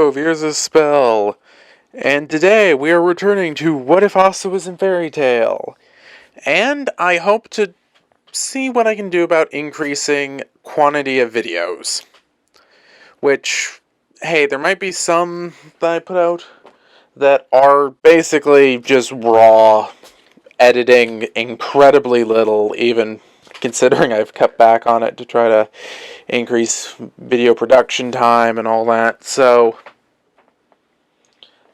Clove, here's a spell. And today we are returning to What If Asta Was in Fairytail. And I hope to see what I can do about increasing quantity of videos. Which, hey, there might be some that I put out that are basically just raw editing, incredibly little, even considering I've cut back on it to try to increase video production time and all that. So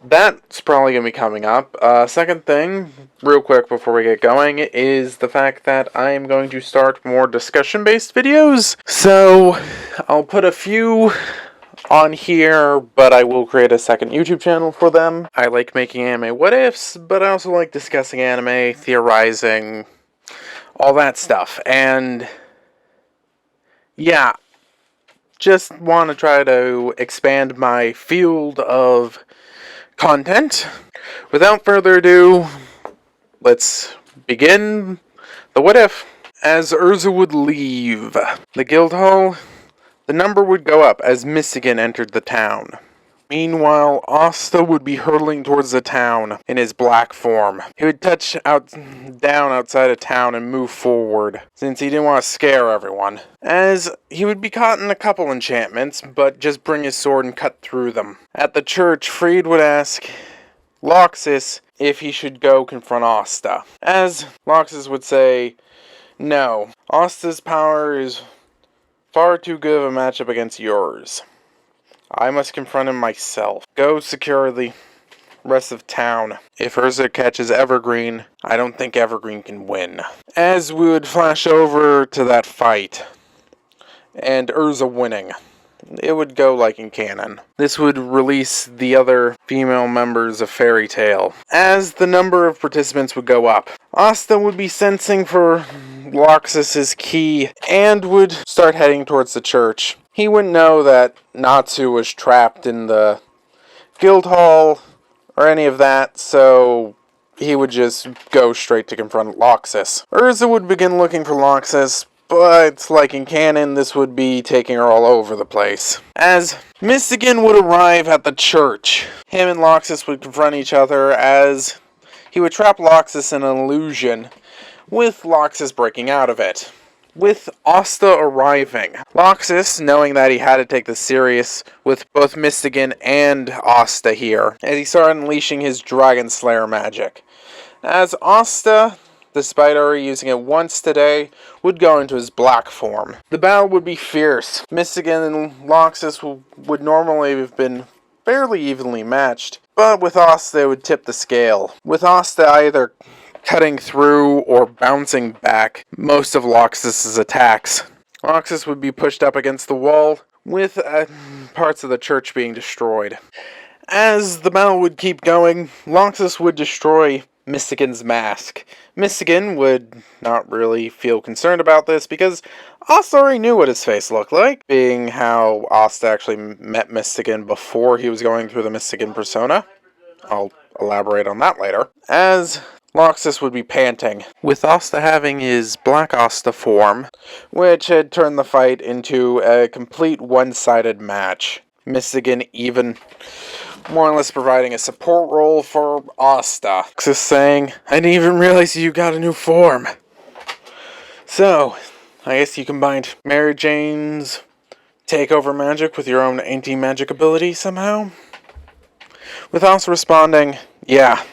that's probably going to be coming up. Second thing, real quick before we get going, is the fact that I am going to start more discussion-based videos. So I'll put a few on here, but I will create a second YouTube channel for them. I like making anime what-ifs, but I also like discussing anime, theorizing, all that stuff. And yeah, just want to try to expand my field of content. Without further ado, let's begin the what if. As Urza would leave the guild hall, the number would go up as Mystigan entered the town. Meanwhile, Asta would be hurtling towards the town in his black form. He would touch down outside of town and move forward, since he didn't want to scare everyone. As he would be caught in a couple enchantments, but just bring his sword and cut through them. At the church, Fried would ask Loxus if he should go confront Asta. As Loxus would say, no, Asta's power is far too good of a matchup against yours. I must confront him myself. Go secure the rest of town. If Urza catches Evergreen, I don't think Evergreen can win. As we would flash over to that fight, and Urza winning, it would go like in canon. This would release the other female members of Fairytail. As the number of participants would go up, Asta would be sensing for Loxus's key and would start heading towards the church. He wouldn't know that Natsu was trapped in the guild hall or any of that, so he would just go straight to confront Loxus. Urza would begin looking for Loxus, but like in canon, this would be taking her all over the place. As Mystigan would arrive at the church, him and Loxus would confront each other as he would trap Loxus in an illusion, with Loxus breaking out of it. With Asta arriving, Loxus, knowing that he had to take this serious with both Mystigan and Asta here, as he started unleashing his Dragon Slayer magic. As Asta, despite already using it once today, would go into his black form. The battle would be fierce. Mystigan and Loxus would normally have been fairly evenly matched, but with Asta it would tip the scale. With Asta either cutting through or bouncing back most of Loxus's attacks. Loxus would be pushed up against the wall, with parts of the church being destroyed. As the battle would keep going, Loxus would destroy Mystigan's mask. Mystigan would not really feel concerned about this because Asta already knew what his face looked like, being how Asta actually met Mystigan before he was going through the Mystigan persona. I'll elaborate on that later. As Loxus would be panting, with Asta having his Black Asta form, which had turned the fight into a complete one-sided match. Mystigan even more or less providing a support role for Asta. Loxus saying, I didn't even realize you got a new form. So, I guess you combined Mary Jane's takeover magic with your own anti-magic ability somehow? With Asta responding, yeah.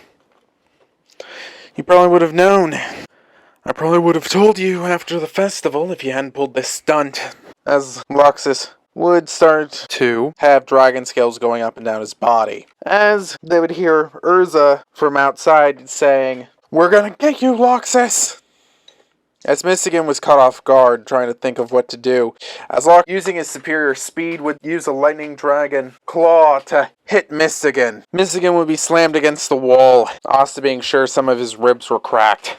You probably would have known. I probably would have told you after the festival if you hadn't pulled this stunt. As Loxus would start to have dragon scales going up and down his body. As they would hear Urza from outside saying, we're gonna get you, Loxus! As Mystigan was caught off guard, trying to think of what to do, as Loxus, using his superior speed, would use a lightning dragon claw to hit Mystigan. Mystigan would be slammed against the wall, Asta being sure some of his ribs were cracked.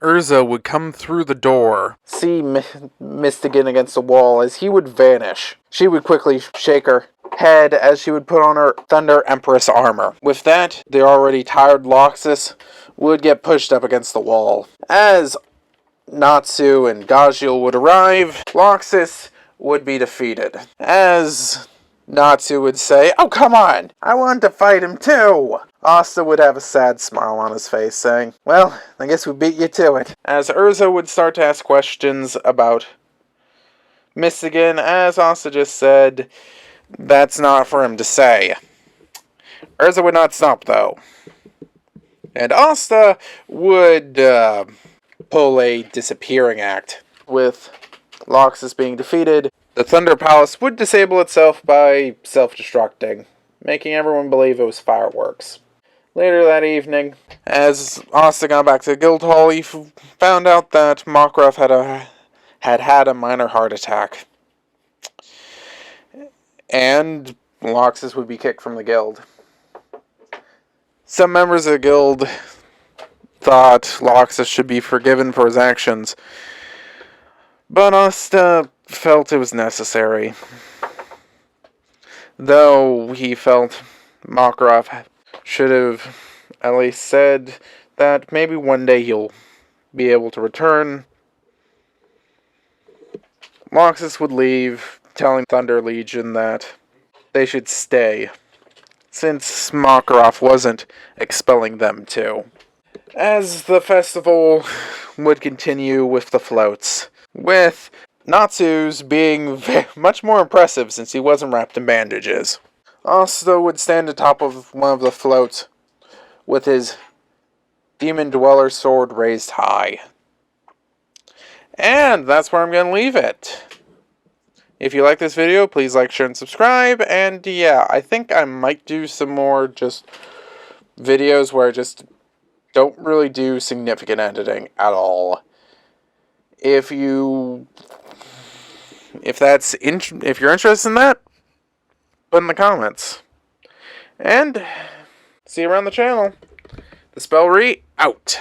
Urza would come through the door, see Mystigan against the wall as he would vanish. She would quickly shake her head as she would put on her Thunder Empress armor. With that, the already tired Loxus would get pushed up against the wall. As Natsu and Gajiel would arrive, Loxus would be defeated. As Natsu would say, "Oh, come on! I want to fight him too!" Asta would have a sad smile on his face, saying, "Well, I guess we beat you to it." As Urza would start to ask questions about Michigan, as Asta just said, that's not for him to say. Urza would not stop, though. And Asta would pull a disappearing act. With Loxus being defeated, the Thunder Palace would disable itself by self-destructing, making everyone believe it was fireworks. Later that evening, as Asta got back to the guild hall, he found out that Makarov had a minor heart attack. And Loxus would be kicked from the guild. Some members of the guild thought Loxus should be forgiven for his actions, but Asta felt it was necessary. Though he felt Makarov should have at least said that maybe one day he'll be able to return, Loxus would leave, telling Thunder Legion that they should stay, since Makarov wasn't expelling them too. As the festival would continue with the floats, with Natsu's being much more impressive since he wasn't wrapped in bandages. Asta would stand atop of one of the floats with his Demon Dweller sword raised high. And that's where I'm going to leave it. If you like this video, please like, share, and subscribe. And yeah, I think I might do some more just videos where I just don't really do significant editing at all. If you're interested in that, put in the comments. And see you around the channel. The Spellry out.